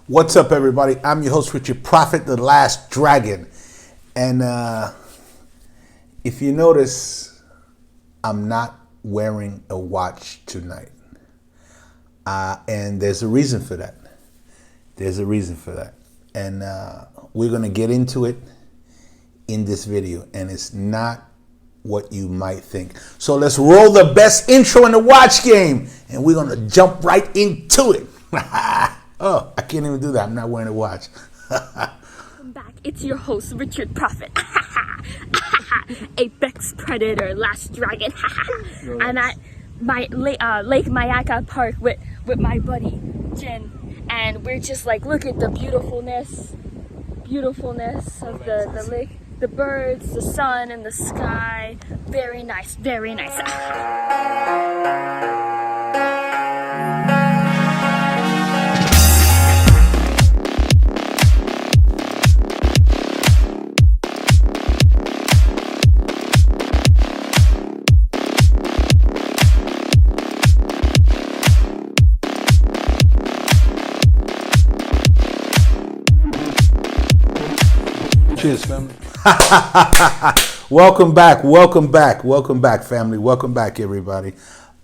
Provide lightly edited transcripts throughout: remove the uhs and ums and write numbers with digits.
What's up, everybody? I'm your host, Richard Prophet, the Last Dragon. And if you notice, I'm not wearing a watch tonight. And there's a reason for that. And we're going to get into it in this video. And it's not what you might think. So let's roll the best intro in the watch game. And we're going to jump right into it. Oh, I can't even do that. I'm not wearing a watch. Welcome back. It's your host, Richard Prophet. Apex Predator, Last Dragon. I'm at my Lake Mayaka Park with my buddy, Jen. And we're just like, look at the beautifulness of the lake. The birds, the sun, and the sky. Very nice, very nice. Cheers, family. Welcome back, family. Welcome back, everybody.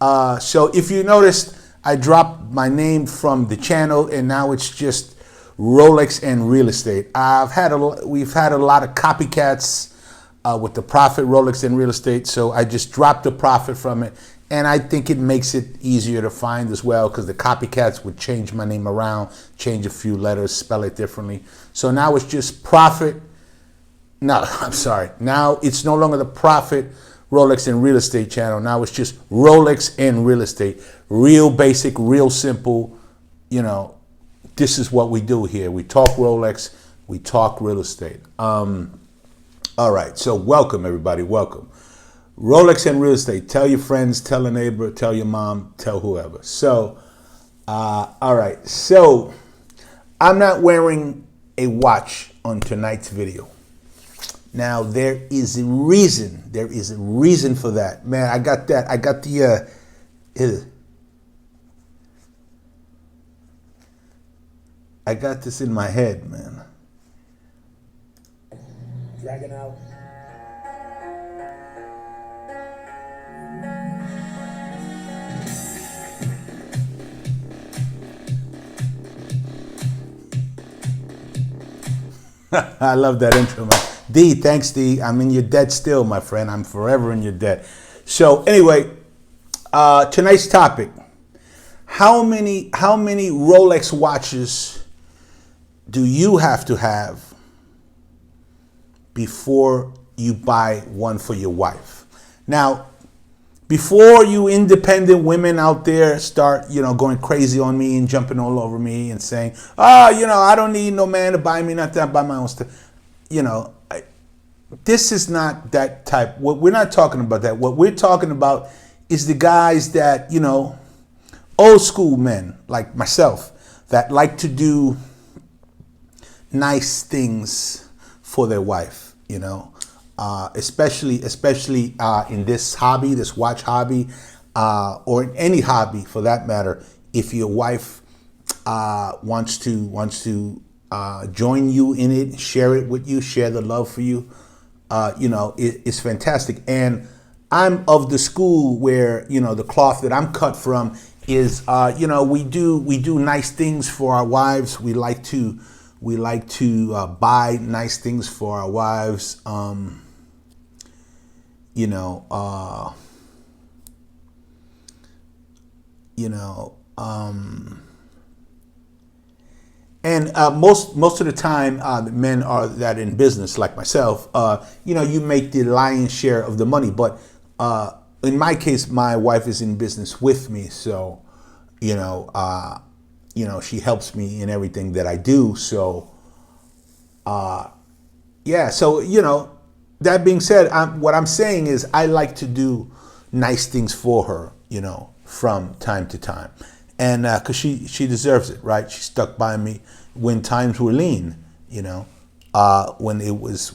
So if you noticed, I dropped my name from the channel, and now it's just Rolex and real estate. We've had a lot of copycats with the Prophet Rolex and real estate, so I just dropped the Prophet from it, and I think it makes it easier to find as well, because the copycats would change my name around, change a few letters, spell it differently. So now it's just Prophet. No, I'm sorry. Now it's no longer the Prophet Rolex and Real Estate channel. Now it's just Rolex and Real Estate. Real basic, real simple. You know, this is what we do here. We talk Rolex, we talk real estate. All right, so welcome, everybody. Welcome. Rolex and Real Estate. Tell your friends, tell a neighbor, tell your mom, tell whoever. So, all right. So, I'm not wearing a watch on tonight's video. Now, there is a reason. There is a reason for that. Man, I got that. I got the, I got this in my head, man. Dragging out. I love that intro, man. D, thanks, D. I'm in your debt still, my friend. I'm forever in your debt. So anyway, tonight's topic: how many Rolex watches do you have to have before you buy one for your wife? Now, before you independent women out there start, going crazy on me and jumping all over me and saying, I don't need no man to buy me nothing, I buy my own stuff. This is not that type. We're not talking about that. What we're talking about is the guys that, old school men like myself that like to do nice things for their wife, especially in this hobby, this watch hobby, or in any hobby for that matter. If your wife wants to join you in it, share it with you, share the love for you, it's fantastic. And I'm of the school where, the cloth that I'm cut from is, we do nice things for our wives. We like to buy nice things for our wives. And most of the time, men are that in business, like myself. You make the lion's share of the money. But in my case, my wife is in business with me, so she helps me in everything that I do. So, yeah. So that being said, what I'm saying is I like to do nice things for her, from time to time. And because she deserves it, right? She stuck by me when times were lean, when it was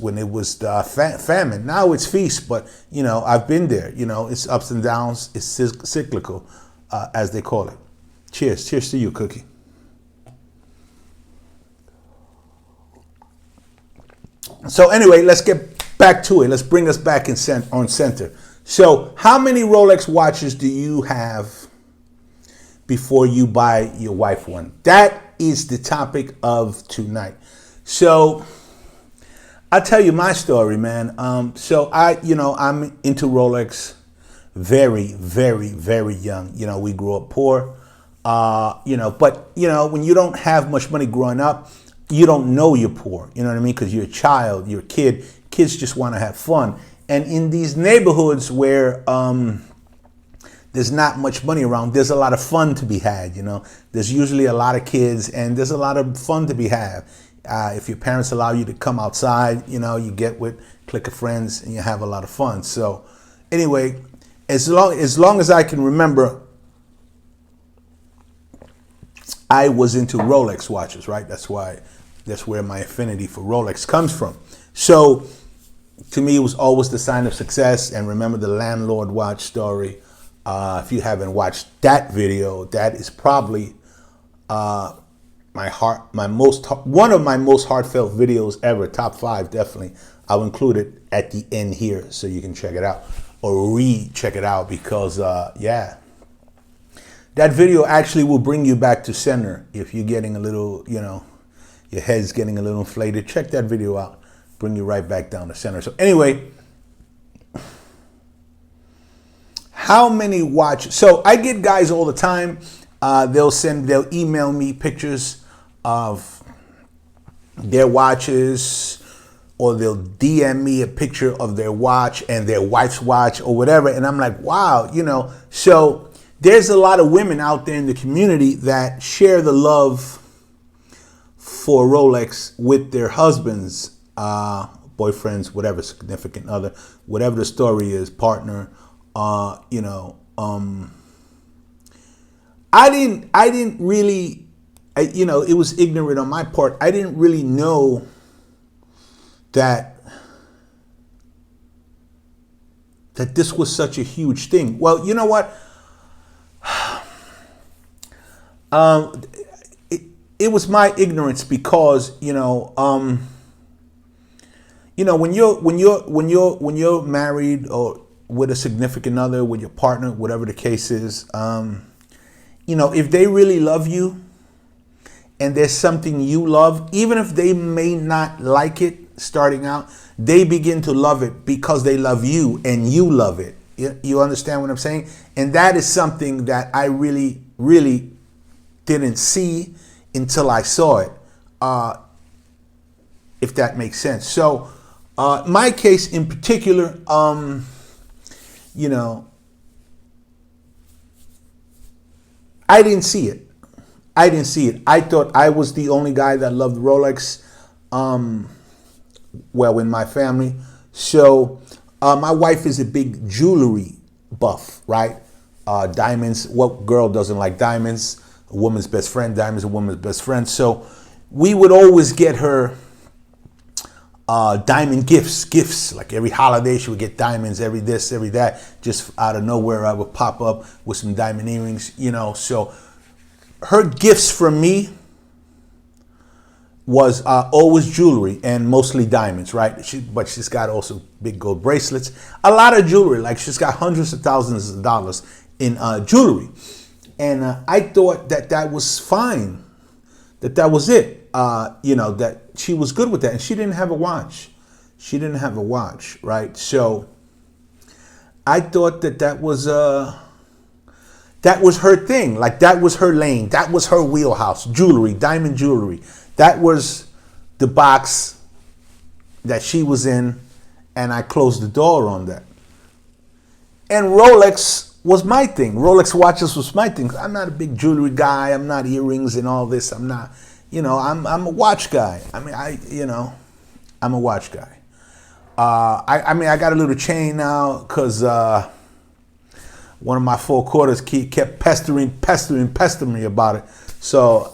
the famine. Now it's feast, but I've been there. It's ups and downs. It's cyclical, as they call it. Cheers to you, Cookie. So anyway, let's get back to it. Let's bring us back on center. So how many Rolex watches do you have before you buy your wife one? That is the topic of tonight. So I'll tell you my story, man. So I'm into Rolex very, very, very young. We grew up poor, but when you don't have much money growing up, you don't know you're poor. You know what I mean? Because you're a child, you're a kid. Kids just want to have fun. And in these neighborhoods where there's not much money around, there's a lot of fun to be had. There's usually a lot of kids, and there's a lot of fun to be had. If your parents allow you to come outside, you get with a clique of friends and you have a lot of fun. So anyway, as long as I can remember, I was into Rolex watches, right? That's where my affinity for Rolex comes from. So to me, it was always the sign of success. And remember the landlord watch story. If you haven't watched that video, that is probably one of my most heartfelt videos ever. Top 5, definitely. I'll include it at the end here so you can check it out or re-check it out because, yeah. That video actually will bring you back to center if you're getting a little, your head's getting a little inflated. Check that video out. Bring you right back down to center. So anyway, how many watches? So I get guys all the time. They'll email me pictures of their watches, or they'll DM me a picture of their watch and their wife's watch or whatever. And I'm like, wow, so there's a lot of women out there in the community that share the love for Rolex with their husbands, boyfriends, whatever, significant other, whatever the story is, partner. I didn't really, it was ignorant on my part. I didn't really know that this was such a huge thing. Well, you know what? It was my ignorance because when you're married or with a significant other, with your partner, whatever the case is, if they really love you and there's something you love, even if they may not like it starting out, they begin to love it because they love you and you love it. You understand what I'm saying? And that is something that I really, really didn't see until I saw it, if that makes sense. So my case in particular, I didn't see it. I thought I was the only guy that loved Rolex, in my family. So my wife is a big jewelry buff, right? Diamonds. What girl doesn't like diamonds? A woman's best friend. Diamonds, a woman's best friend. So we would always get her diamond gifts. Like every holiday, she would get diamonds. Every this, every that. Just out of nowhere, I would pop up with some diamond earrings. So her gifts from me was always jewelry and mostly diamonds, right? But she's got also big gold bracelets, a lot of jewelry. Like she's got hundreds of thousands of dollars in jewelry. And I thought that was fine, that was it. That she was good with that. And she didn't have a watch. Right? So I thought that was her thing. Like that was her lane. That was her wheelhouse. Jewelry, diamond jewelry. That was the box that she was in, and I closed the door on that. And Rolex was my thing. Rolex watches was my thing. I'm not a big jewelry guy. I'm not earrings and all this. I'm not, I'm a watch guy. I'm a watch guy. I got a little chain now because one of my 4 quarters kept pestering me about it. So,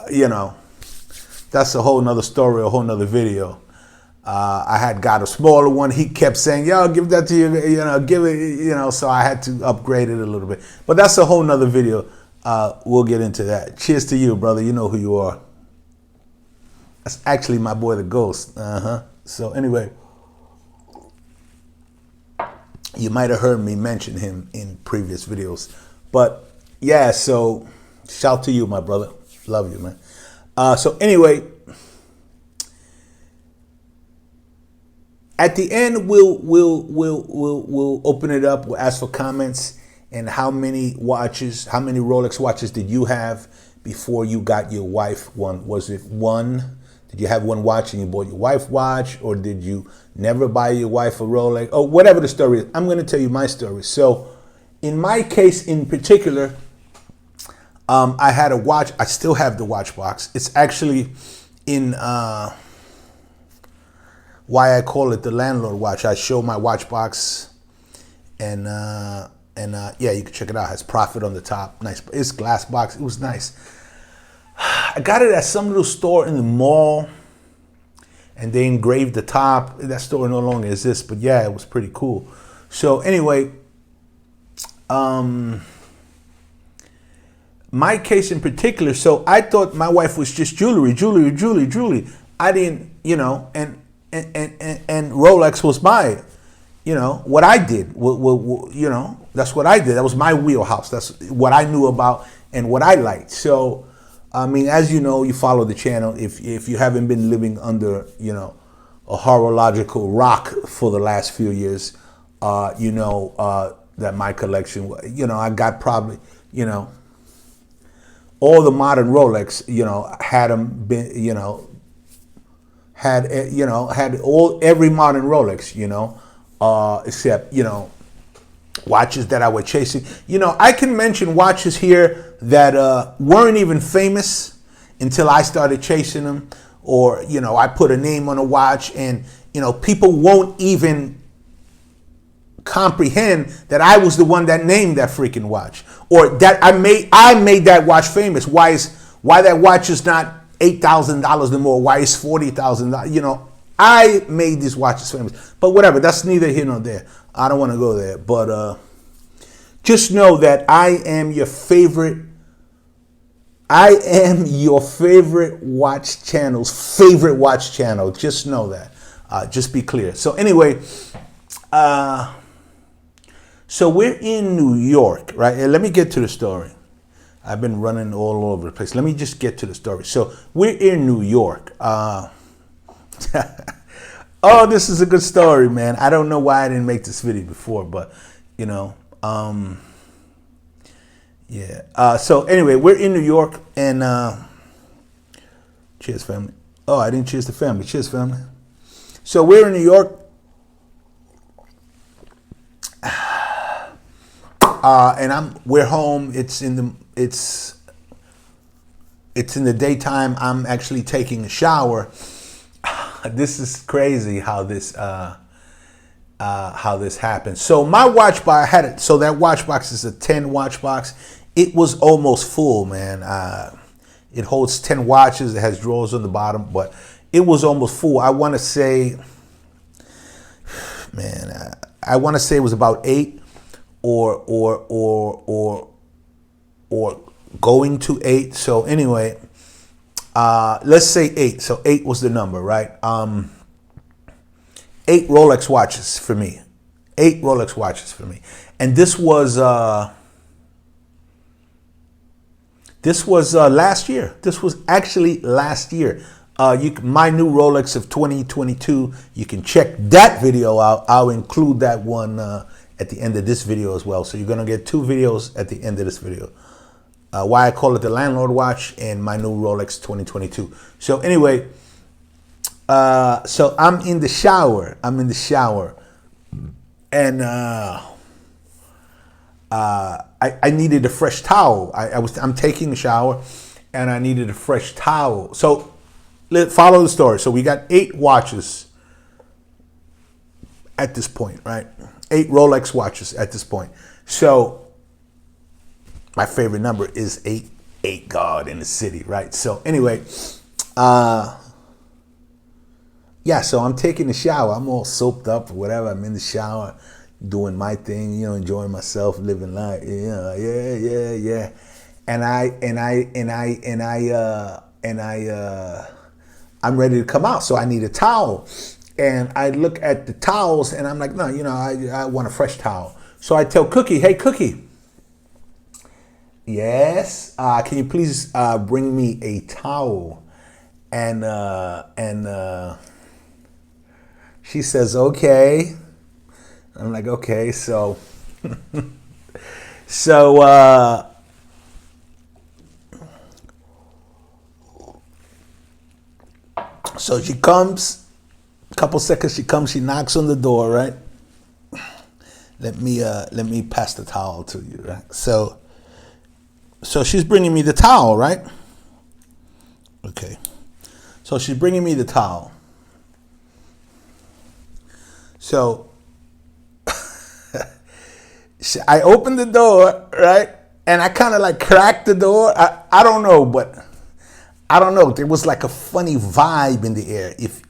that's a whole nother story, a whole nother video. I had got a smaller one. He kept saying, yo, give that to you, give it, so I had to upgrade it a little bit. But that's a whole nother video. We'll get into that. Cheers to you, brother. You know who you are. That's actually my boy, the Ghost. So anyway. You might have heard me mention him in previous videos. But yeah, so shout to you, my brother. Love you, man. So anyway, at the end, we'll open it up. We'll ask for comments and how many Rolex watches did you have before you got your wife one? Was it one? Did you have one watch and you bought your wife watch, or did you never buy your wife a Rolex, or whatever the story is? I'm going to tell you my story. So, in my case in particular, I had a watch. I still have the watch box. It's actually in why I call it the landlord watch. I show my watch box, and yeah, you can check it out. It has Profit on the top. Nice. It's glass box. It was nice. I got it at some little store in the mall, and they engraved the top. That store no longer exists, but yeah, it was pretty cool. So anyway, my case in particular, so I thought my wife was just jewelry. I didn't, and Rolex was my, what I did. That's what I did. That was my wheelhouse. That's what I knew about and what I liked. So, I mean, as you know, you follow the channel. If you haven't been living under, a horological rock for the last few years, that my collection, I got probably, all the modern Rolex, had them been, had every modern Rolex, except, watches that I was chasing. I can mention watches here that weren't even famous until I started chasing them, or I put a name on a watch, and people won't even comprehend that I was the one that named that freaking watch, or that I made that watch famous. Why that watch is not $8,000 or more? Why is $40,000? I made these watches famous. But whatever, that's neither here nor there. I don't want to go there. But just know that I am your favorite watch channel's favorite watch channel. Just know that. Just be clear. So anyway, so we're in New York, right? And let me get to the story. I've been running all over the place. Let me just get to the story. So we're in New York. Oh, this is a good story, man. I don't know why I didn't make this video before, but yeah. So anyway, we're in New York, and cheers, family. Oh, I didn't cheers the family. Cheers, family. So we're in New York, and we're home. It's in the daytime. I'm actually taking a shower. This is crazy how this happened. So my watch box, I had it. So that watch box is a 10 watch box. It was almost full, man. It holds 10 watches. It has drawers on the bottom, but it was almost full. I want to say, man, I want to say it was about 8 or going to 8. So anyway, let's say 8. So 8 was the number, right? 8 Rolex watches for me. 8 Rolex watches for me. And this was last year. This was actually last year. My new Rolex of 2022. You can check that video out. I'll include that one at the end of this video as well. So you're gonna get 2 videos at the end of this video. Why I call it the landlord watch and my new Rolex 2022. So anyway, so I'm in the shower. And I needed a fresh towel. I'm taking a shower, and I needed a fresh towel. So let's follow the story. So we got 8 watches at this point, right? 8 Rolex watches at this point. So my favorite number is 8. 8 God in the city, right? So anyway, yeah, so I'm taking a shower. I'm all soaped up or whatever. I'm in the shower doing my thing, enjoying myself, living life. Yeah. And I'm ready to come out. So I need a towel. And I look at the towels and I'm like, no, I want a fresh towel. So I tell Cookie, hey, Cookie, yes, can you please bring me a towel? And she says, okay. I'm like, okay, so so so she comes, a couple seconds she comes, she knocks on the door, right? Let me pass the towel to you, right? So she's bringing me the towel, right? Okay. So she's bringing me the towel. So I opened the door, right? And I kind of like cracked the door. I don't know, but I don't know. There was like a funny vibe in the air. If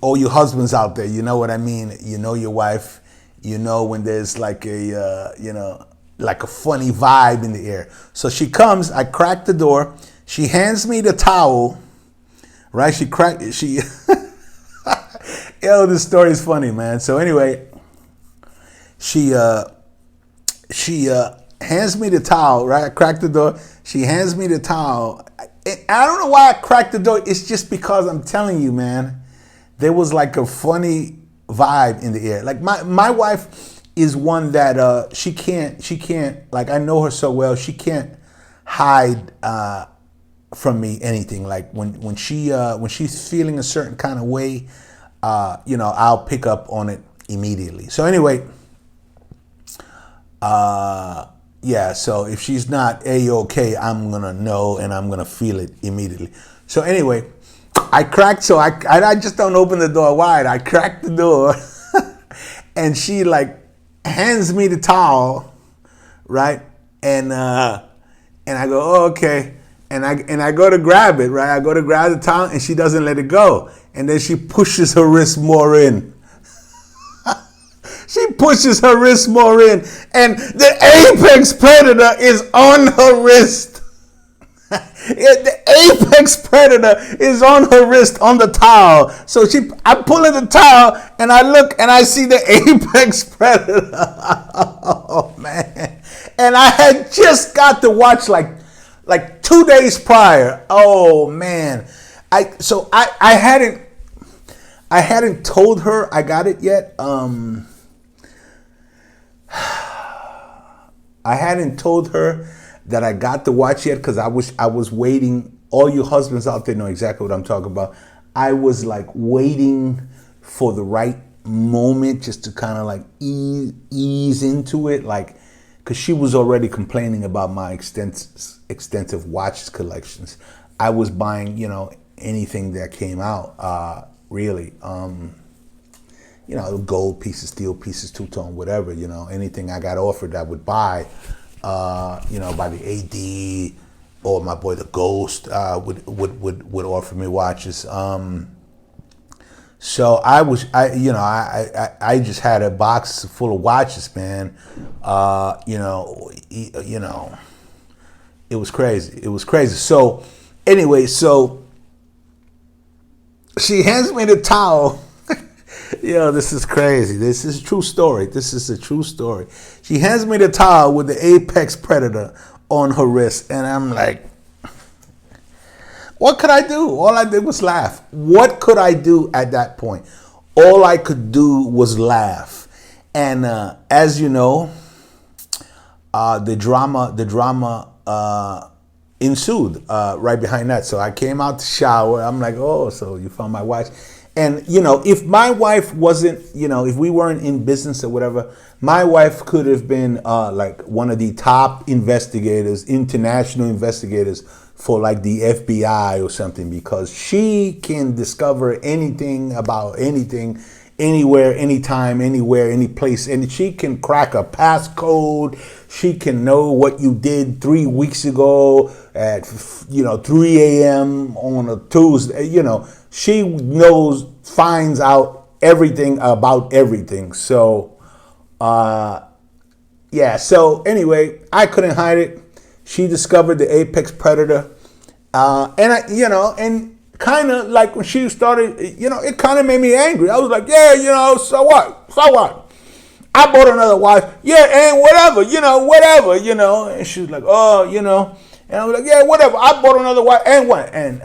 all you husbands out there, you know what I mean. You know your wife. You know when there's like a like a funny vibe in the air. So she comes. I crack the door. She hands me the towel. Right? She. Yo, this story is funny, man. So anyway, she hands me the towel, right? I cracked the door. She hands me the towel. I don't know why I cracked the door. It's just because I'm telling you, man, there was like a funny vibe in the air. Like my wife is one that she can't like, I know her so well. She can't hide from me anything. Like when she's feeling a certain kind of way, I'll pick up on it immediately. So anyway, so if she's not A-okay, I'm gonna know and I'm gonna feel it immediately. So anyway, I just don't open the door wide. I cracked the door and she like hands me the towel, right? And I go, oh, okay. And I go to grab it, right? I go to grab the towel and she doesn't let it go. And then she pushes her wrist more in. She pushes her wrist more in, and the apex predator is on her wrist. The apex predator is on her wrist on the towel. So I pull in the towel, and I look, and I see the apex predator. Oh man! And I had just got to watch like 2 days prior. Oh man! I hadn't told her I got it yet. I hadn't told her that I got the watch yet because I was waiting. All you husbands out there know exactly what I'm talking about. I was like waiting for the right moment just to kind of like ease into it, like because she was already complaining about my extensive watches collections. I was buying, anything that came out, really. Gold pieces, steel pieces, two-tone, whatever, anything I got offered I would buy, by the AD or my boy the Ghost would offer me watches. So I just had a box full of watches, man. It was crazy. It was crazy. So anyway, she hands me the towel. This is crazy. This is a true story. This is a true story. She hands me the towel with the apex predator on her wrist, and I'm like, what could I do? All I did was laugh. What could I do at that point? All I could do was laugh. And as you know, the drama ensued right behind that. So I came out to shower. I'm like, oh, so you found my watch. And, if my wife wasn't, if we weren't in business or whatever, my wife could have been like one of the top investigators, international investigators for like the FBI or something, because she can discover anything about anything, anywhere, anytime, anywhere, any place. And she can crack a passcode. She can know what you did 3 weeks ago at, 3 a.m. on a Tuesday, She finds out everything about everything. So, So anyway, I couldn't hide it. She discovered the apex predator, and kind of like when she started, it kind of made me angry. I was like, yeah, so what? So what? I bought another watch. Yeah, and whatever, whatever, And she was like, oh, And I was like, yeah, whatever. I bought another watch. And what? And,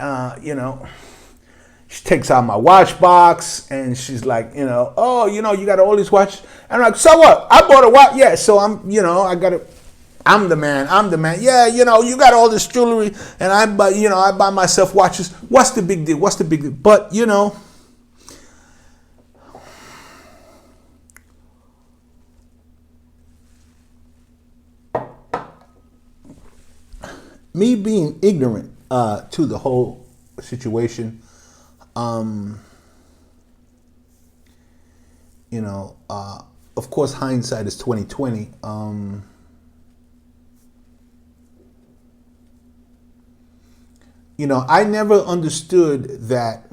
she takes out my watch box and she's like, oh, you got all these watches. And I'm like, so what? I bought a watch. Yeah, so I got it. I'm the man. Yeah, you got all this jewelry and I buy myself watches. What's the big deal? What's the big deal? But, me being ignorant to the whole situation, of course, hindsight is 2020. I never understood that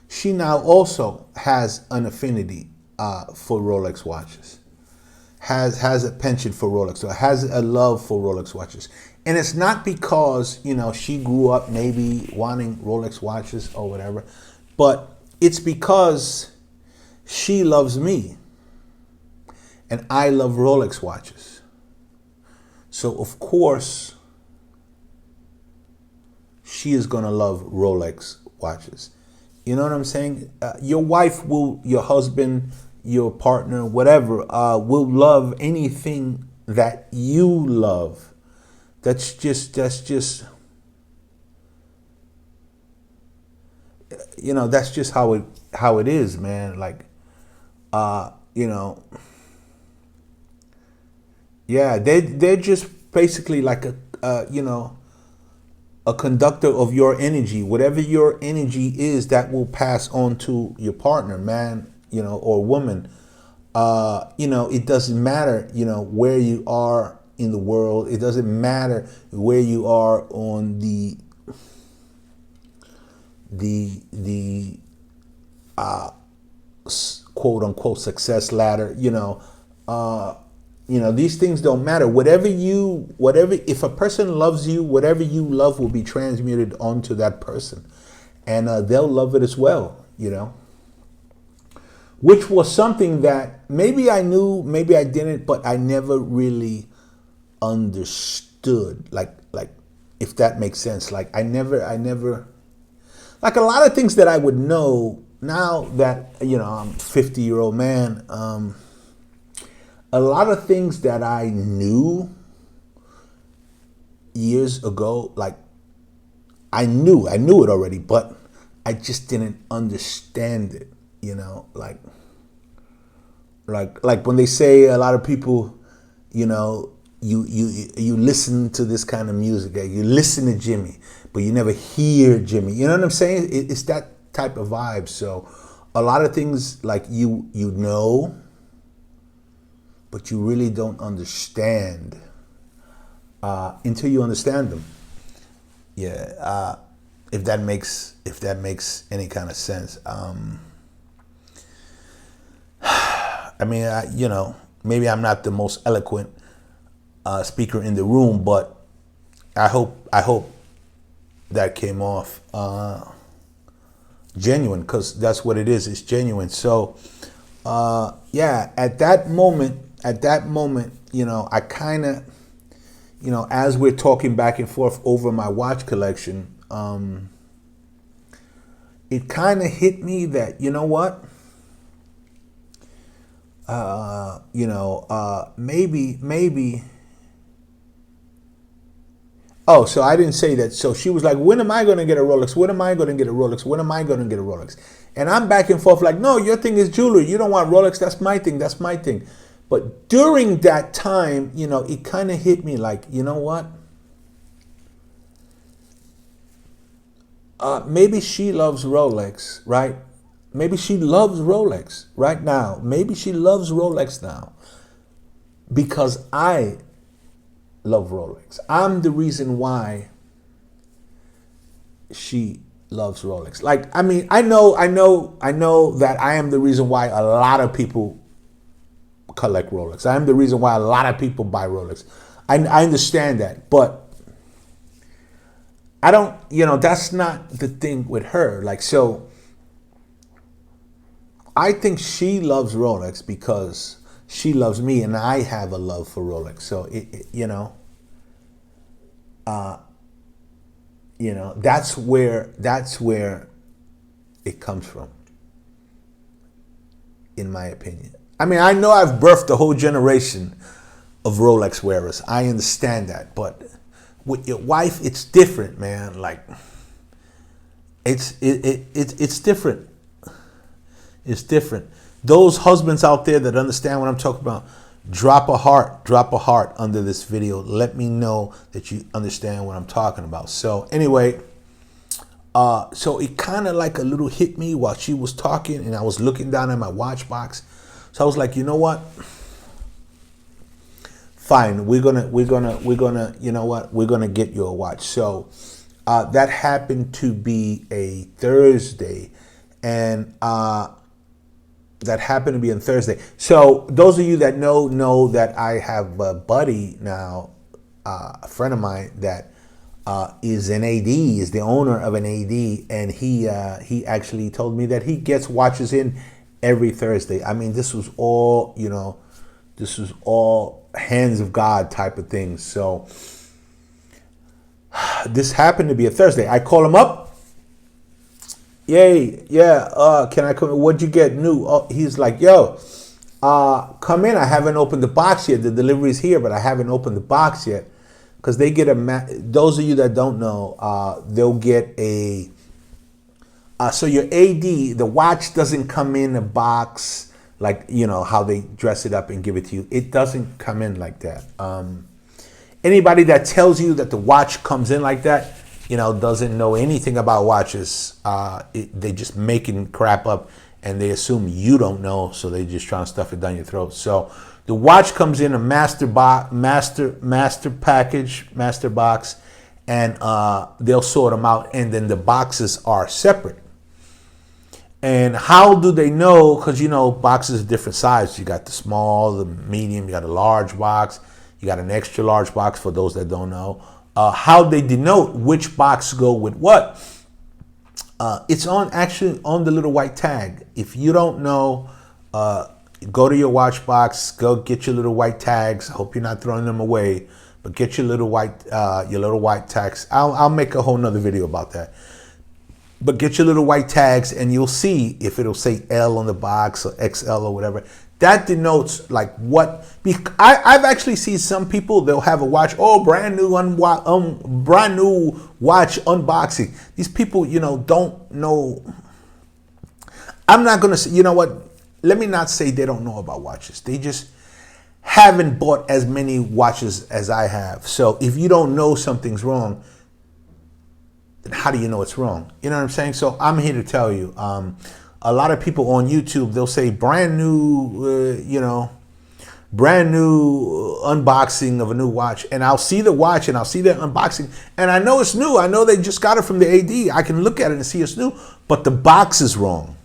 she now also has an affinity for Rolex watches, has a penchant for Rolex, or has a love for Rolex watches. And it's not because, she grew up maybe wanting Rolex watches or whatever, but it's because she loves me and I love Rolex watches. So, of course, she is going to love Rolex watches. You know what I'm saying? Your wife your husband, your partner, whatever, will love anything that you love. That's just that's just how it is, man. Like, yeah, they're just basically like a conductor of your energy. Whatever your energy is, that will pass on to your partner, man, or woman. It doesn't matter, where you are in the world. It doesn't matter where you are on the quote unquote success ladder. These things don't matter. If a person loves you, whatever you love will be transmuted onto that person, and they'll love it as well. Which was something that maybe I knew, maybe I didn't, but I never really understood. Like if that makes sense. Like I never. Like a lot of things that I would know now that I'm a 50-year-old man. A lot of things that I knew years ago, like I knew it already, but I just didn't understand it. Like when they say a lot of people, you listen to this kind of music, you listen to Jimmy, but you never hear Jimmy. You know what I'm saying? It's that type of vibe. So a lot of things like you know, but you really don't understand until you understand them. Yeah, if that makes any kind of sense. I mean, maybe I'm not the most eloquent speaker in the room, but I hope that came off genuine, because that's what it is. It's genuine. So yeah, at that moment, I kind of, as we're talking back and forth over my watch collection, it kind of hit me that, maybe. Oh, so I didn't say that. So she was like, when am I going to get a Rolex? When am I going to get a Rolex? When am I going to get a Rolex? And I'm back and forth like, no, your thing is jewelry. You don't want Rolex. That's my thing. That's my thing. But during that time, it kind of hit me like, you know what? Maybe she loves Rolex, right? Maybe she loves Rolex right now. Maybe she loves Rolex now because I love Rolex. I'm the reason why she loves Rolex. Like, I mean, I know that I am the reason why a lot of people collect Rolex. I am the reason why a lot of people buy Rolex. I understand that, but I don't, that's not the thing with her. Like, so I think she loves Rolex because she loves me, and I have a love for Rolex. So that's where it comes from, in my opinion. I mean, I know I've birthed a whole generation of Rolex wearers. I understand that, but with your wife, it's different, man. Like, it's different. It's different. Those husbands out there that understand what I'm talking about, drop a heart under this video. Let me know that you understand what I'm talking about. So anyway, so it kind of like a little hit me while she was talking, and I was looking down at my watch box. So I was like, you know what? Fine, we're gonna, you know what? We're gonna get you a watch. So that happened to be a Thursday, and So those of you that know that I have a buddy now, a friend of mine that is an AD, is the owner of an AD, and he actually told me that he gets watches in every Thursday. I mean, this was all, this was all hands of God type of thing. So this happened to be a Thursday. I call him up. Yay, yeah, can I come? What'd you get new? Oh, he's like, yo, come in. I haven't opened the box yet. The delivery's here, but I haven't opened the box yet. Because they get those of you that don't know, they'll get a, so your AD, the watch doesn't come in a box like, how they dress it up and give it to you. It doesn't come in like that. Anybody that tells you that the watch comes in like that, doesn't know anything about watches. They just making crap up, and they assume you don't know, so they just trying to stuff it down your throat. So the watch comes in a master box, and they'll sort them out, and then the boxes are separate. And how do they know? Because boxes are different sizes. You got the small, the medium, you got a large box, you got an extra large box for those that don't know. How they denote which box go with what? It's actually on the little white tag. If you don't know, go to your watch box, go get your little white tags. I hope you're not throwing them away, but get your little white tags. I'll make a whole nother video about that. But get your little white tags, and you'll see if it'll say L on the box or XL or whatever. That denotes like what. I've actually seen some people, they'll have a watch, brand new watch unboxing. These people, don't know. I'm not gonna say, let me not say they don't know about watches. They just haven't bought as many watches as I have. So if you don't know something's wrong, then how do you know it's wrong? You know what I'm saying? So I'm here to tell you. A lot of people on YouTube, they'll say brand new, brand new unboxing of a new watch. And I'll see the watch and I'll see their unboxing. And I know it's new. I know they just got it from the AD. I can look at it and see it's new, but the box is wrong.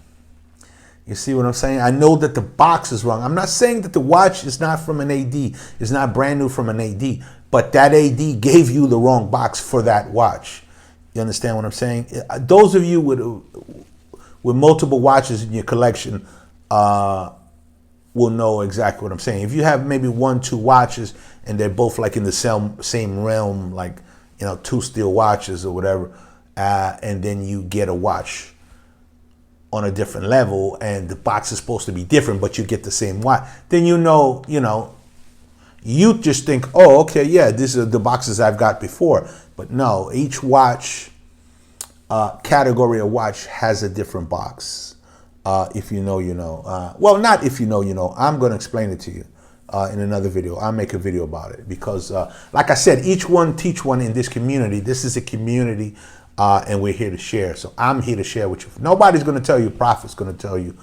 You see what I'm saying? I know that the box is wrong. I'm not saying that the watch is not from an AD. It's not brand new from an AD. But that AD gave you the wrong box for that watch. You understand what I'm saying? Those of you with multiple watches in your collection will know exactly what I'm saying. If you have maybe 1, 2 watches and they're both like in the same realm, like 2 steel watches or whatever, and then you get a watch on a different level and the box is supposed to be different, but you get the same watch, then you just think, oh, okay, yeah, these are the boxes I've got before. But no, each watch category of watch has a different box. If you know, you know. Well, not if you know, you know. I'm going to explain it to you in another video. I'll make a video about it because, like I said, each one teach one in this community. This is a community, and we're here to share. So I'm here to share with you. Nobody's going to tell you. Prophet's going to tell you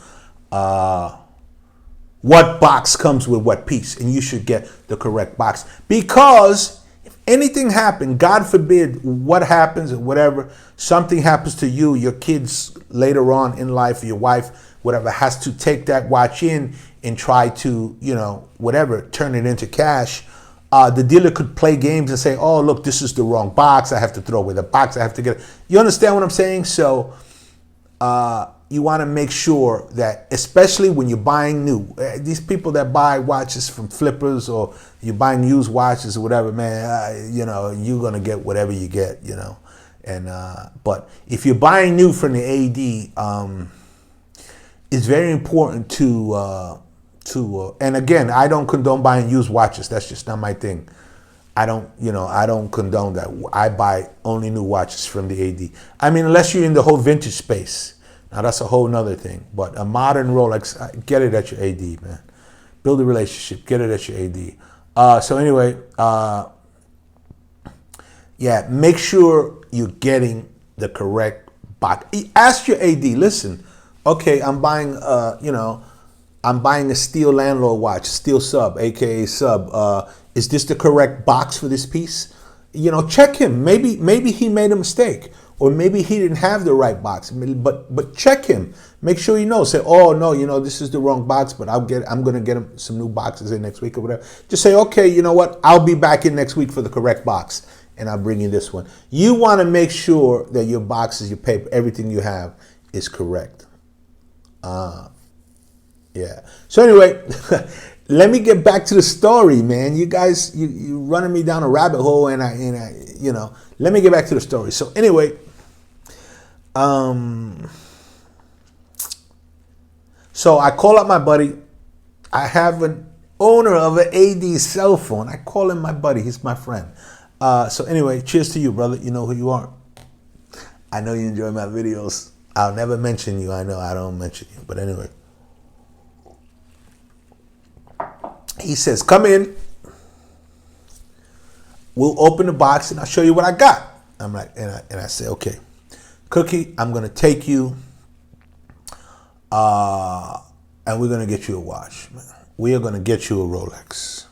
what box comes with what piece, and you should get the correct box because if anything happened, God forbid, what happens or whatever, something happens to you, your kids later on in life, your wife, whatever, has to take that watch in and try to, whatever, turn it into cash. The dealer could play games and say, oh, look, this is the wrong box. I have to throw away the box. I have to get it. You understand what I'm saying? So you want to make sure that, especially when you're buying new, these people that buy watches from flippers or you're buying used watches or whatever, man, you know, you're going to get whatever you get, you know. And but if you're buying new from the AD, it's very important to and again, I don't condone buying used watches. That's just not my thing. I don't condone that. I buy only new watches from the AD. I mean, unless you're in the whole vintage space. Now that's a whole nother thing. But a modern Rolex, get it at your AD, man. Build a relationship. Get it at your AD. So anyway, yeah, make sure you're getting the correct box. Ask your AD. Listen, okay, I'm buying, I'm buying a steel landlord watch, steel sub, aka sub. Is this the correct box for this piece? You know, check him. Maybe he made a mistake, or maybe he didn't have the right box. But check him. Make sure you know. Say, oh no, you know, this is the wrong box, but I'm gonna get him some new boxes in next week or whatever. Just say, okay, you know what? I'll be back in next week for the correct box, and I'll bring you this one. You want to make sure that your boxes, your paper, everything you have is correct. Yeah. So anyway, let me get back to the story, man. You guys, you running me down a rabbit hole, and I, you know, let me get back to the story. So anyway, so I call up my buddy. I have an owner of an AD cell phone. I call him my buddy. He's my friend. So anyway, cheers to you, brother. You know who you are. I know you enjoy my videos. I'll never mention you. I know I don't mention you, but anyway. He says, come in. We'll open the box and I'll show you what I got. I'm like, and I say, okay, Cookie, I'm going to take you and we're going to get you a watch. We are going to get you a Rolex.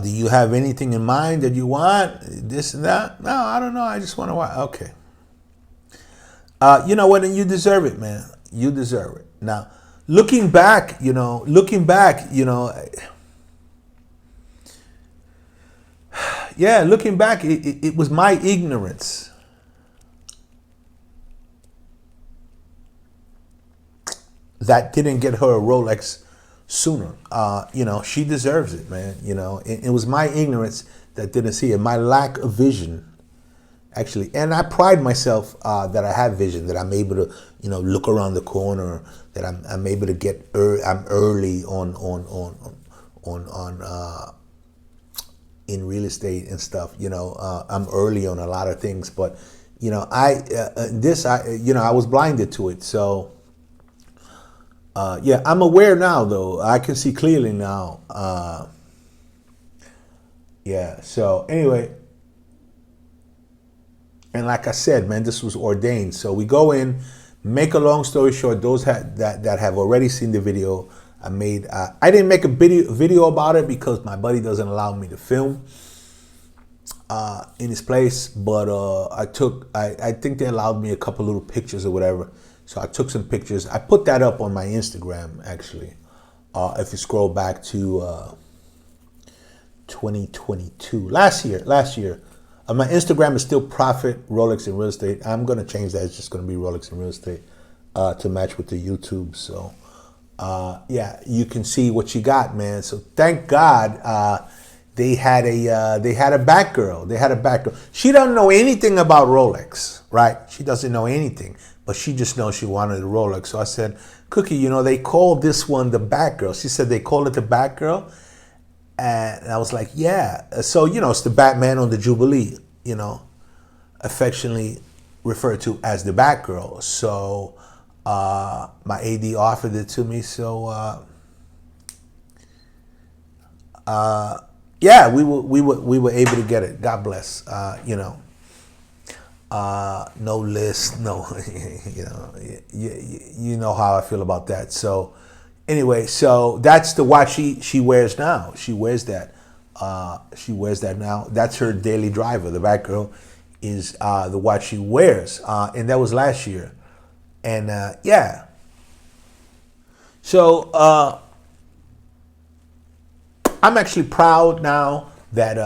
Do you have anything in mind that you want? This and that? No, I don't know. I just want to watch. Okay. You know what? And you deserve it, man. You deserve it. Now, looking back, yeah, looking back, it was my ignorance that didn't get her a Rolex sooner. You know, she deserves it, man. You know, it was my ignorance that didn't see it, my lack of vision, actually. And I pride myself that I have vision, that I'm able to, you know, look around the corner, that I'm able to get, I'm early on in real estate and stuff. You know, I'm early on a lot of things, but you know, I was blinded to it. So yeah, I'm aware now, though. I can see clearly now. Yeah. So anyway, and like I said, man, this was ordained. So we go in. Make a long story short, those that have already seen the video, I made. I didn't make a video about it because my buddy doesn't allow me to film in his place. But I think they allowed me a couple little pictures or whatever. So I took some pictures. I put that up on my Instagram, actually. If you scroll back to 2022, last year. My Instagram is still Profit Rolex and Real Estate. I'm going to change that. It's just going to be Rolex and Real Estate to match with the YouTube. So, yeah, you can see what you got, man. So thank God they had a back girl. They had a back girl. She doesn't know anything about Rolex, right? She doesn't know anything, but she just knows she wanted a Rolex. So I said, Cookie, you know, they call this one the back girl. She said they call it the back girl. And I was like, yeah. So, you know, it's the Batman on the Jubilee, you know, affectionately referred to as the Batgirl. So my AD offered it to me. So, yeah, we were able to get it. God bless. You know, no list, no, you know, you know how I feel about that. So, anyway, so that's the watch she wears now. She wears that. She wears that now. That's her daily driver. The Batgirl is the watch she wears, and that was last year. And yeah. So I'm actually proud now that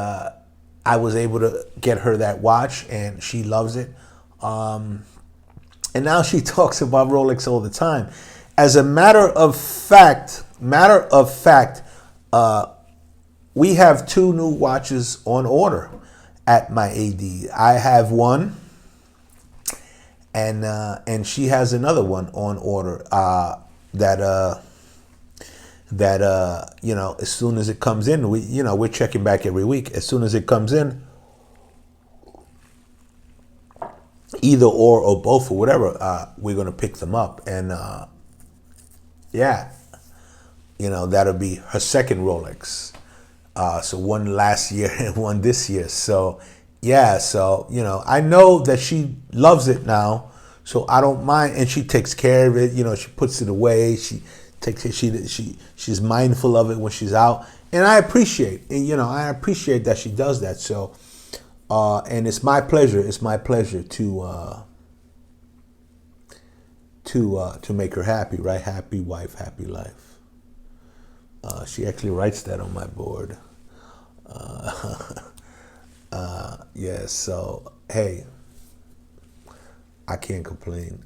I was able to get her that watch, and she loves it. And now she talks about Rolex all the time. As a matter of fact, we have 2 new watches on order at my AD. I have one, and she has another one on order. You know, as soon as it comes in, we're checking back every week. As soon as it comes in, either or both or whatever, we're gonna pick them up, and yeah, you know, that'll be her second Rolex. So one last year and one this year. So yeah, so you know, I know that she loves it now, so I don't mind, and she takes care of it. You know, she puts it away. She takes it. She's mindful of it when she's out, and I appreciate. And you know, I appreciate that she does that. So. And it's my pleasure. It's my pleasure to make her happy, right? Happy wife, happy life. She actually writes that on my board. Yeah. So hey, I can't complain.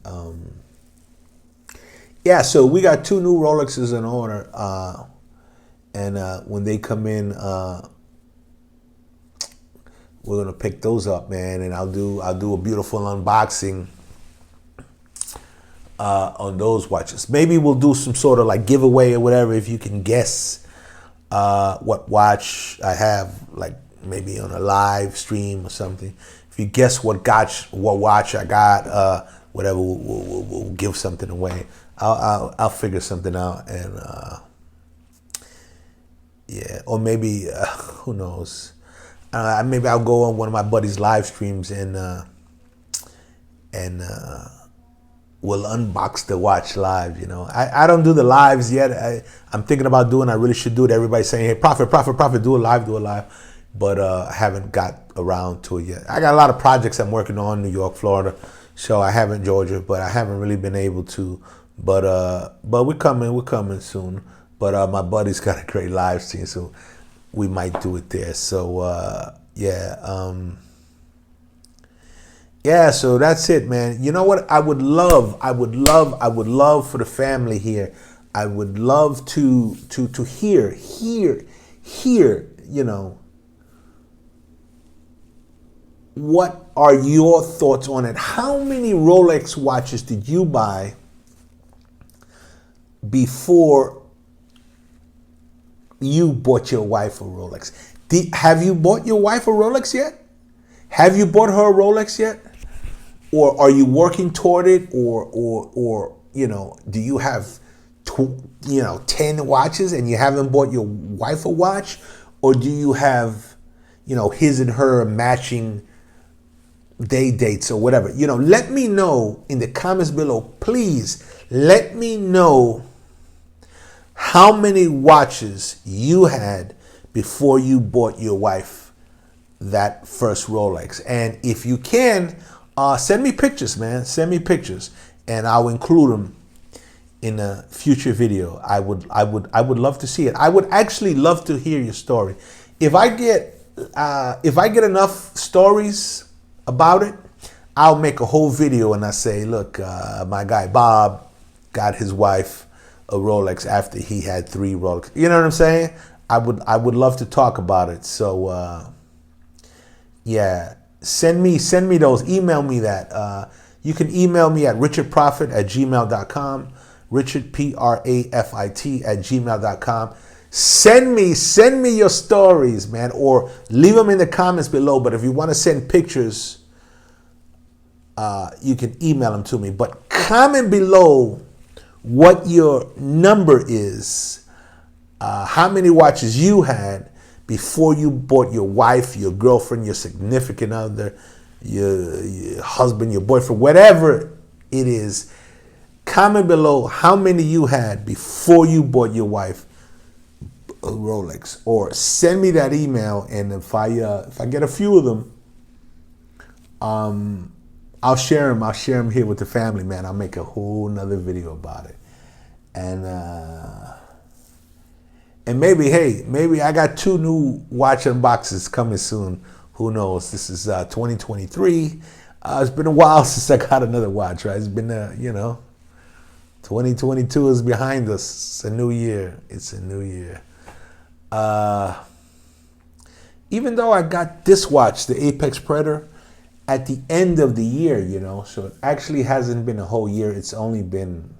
Yeah. So we got 2 new Rolexes in order, and when they come in. We're gonna pick those up, man, and I'll do a beautiful unboxing on those watches. Maybe we'll do some sort of like giveaway or whatever if you can guess what watch I have, like maybe on a live stream or something. If you guess what watch I got, whatever, we'll give something away. I'll figure something out, and yeah, or maybe who knows. Maybe I'll go on one of my buddies' live streams and we'll unbox the watch live. You know, I don't do the lives yet. I'm thinking about doing. I really should do it. Everybody's saying, "Hey, Prophet, do it live," but I haven't got around to it yet. I got a lot of projects I'm working on, New York, Florida, so I haven't Georgia, but I haven't really been able to. But we're coming soon. But my buddy's got a great live stream, so. We might do it there. So yeah, yeah. So that's it, man. You know what? I would love for the family here. I would love to hear. You know, what are your thoughts on it? How many Rolex watches did you buy before you bought your wife a Rolex? Have you bought your wife a Rolex yet? Have you bought her a Rolex yet? Or are you working toward it? Or you know, do you have 10 watches and you haven't bought your wife a watch? Or do you have, you know, his and her matching day dates or whatever? You know, let me know in the comments below. Please let me know how many watches you had before you bought your wife that first Rolex. And if you can, send me pictures, man. Send me pictures, and I'll include them in a future video. I would love to see it. I would actually love to hear your story. If I get enough stories about it, I'll make a whole video and I say, look, my guy Bob got his wife a Rolex after he had 3 Rolex. You know what I'm saying? I would love to talk about it. So yeah, send me those. Email me that. You can email me at richardprofit@gmail.com. Richard PRAFIT@gmail.com. Send me your stories, man, or leave them in the comments below. But if you want to send pictures, you can email them to me. But comment below what your number is, how many watches you had before you bought your wife, your girlfriend, your significant other, your husband, your boyfriend, whatever it is. Comment below how many you had before you bought your wife a Rolex, or send me that email, and if I get a few of them, I'll share them. I'll share them here with the family, man. I'll make a whole nother video about it. And And maybe, hey, maybe I got 2 new watch unboxes coming soon. Who knows? This is 2023. It's been a while since I got another watch, right? It's been, 2022 is behind us. It's a new year. It's a new year. Even though I got this watch, the Apex Predator, at the end of the year, so it actually hasn't been a whole year. It's only been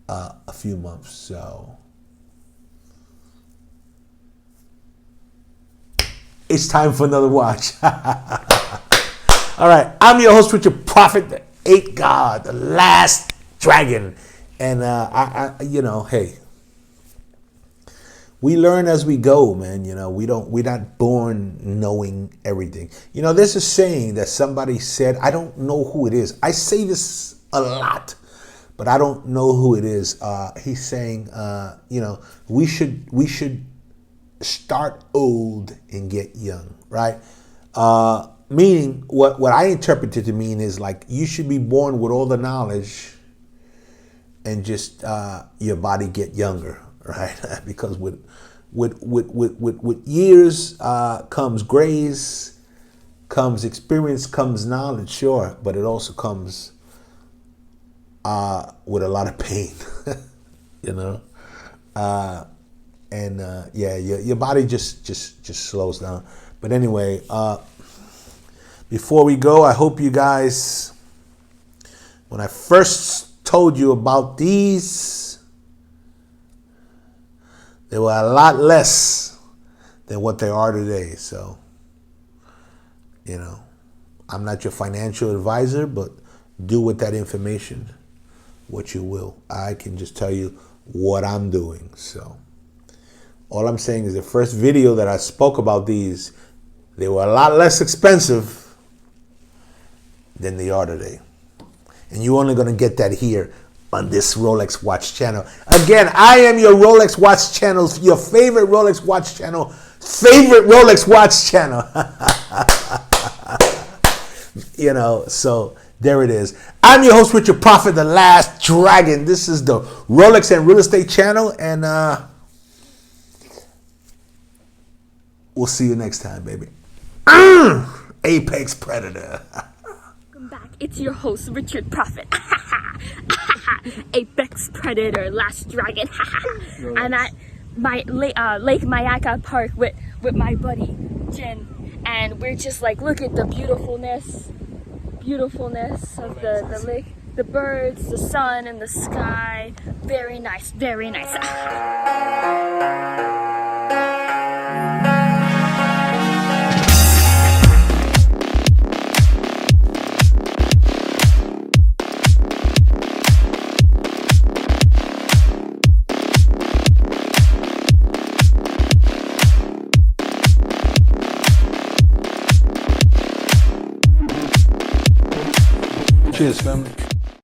a few months. So it's time for another watch. All right, I'm your host, Richard Prophet, the 8th God, the last dragon, and hey, we learn as we go, man. We're not born knowing everything. There's a saying that somebody said. I don't know who it is. I say this a lot, but I don't know who it is. He's saying, we should start old and get young, right? Meaning, what I interpret it to mean is like you should be born with all the knowledge, and just your body get younger, right? Because with years comes grace, comes experience, comes knowledge, sure, but it also comes with a lot of pain, your body just slows down. But anyway, before we go, I hope you guys, when I first told you about these, they were a lot less than what they are today. So, I'm not your financial advisor, but do with that information what you will. I can just tell you what I'm doing. So, all I'm saying is the first video that I spoke about these, they were a lot less expensive than they are today. And you're only going to get that here on this Rolex Watch channel. Again, I am your Rolex Watch channel, your favorite Rolex Watch channel, So there it is. I'm your host, Richard Prophet, the last dragon. This is the Rolex and Real Estate channel, and we'll see you next time, baby. Apex Predator. Welcome back. It's your host, Richard Prophet. Apex Predator, last dragon. And at my Lake Mayaka Park with my buddy Jen, and we're just like, look at the beautifulness of the lake, the birds, the sun, and the sky. Very nice, very nice. Cheers, family.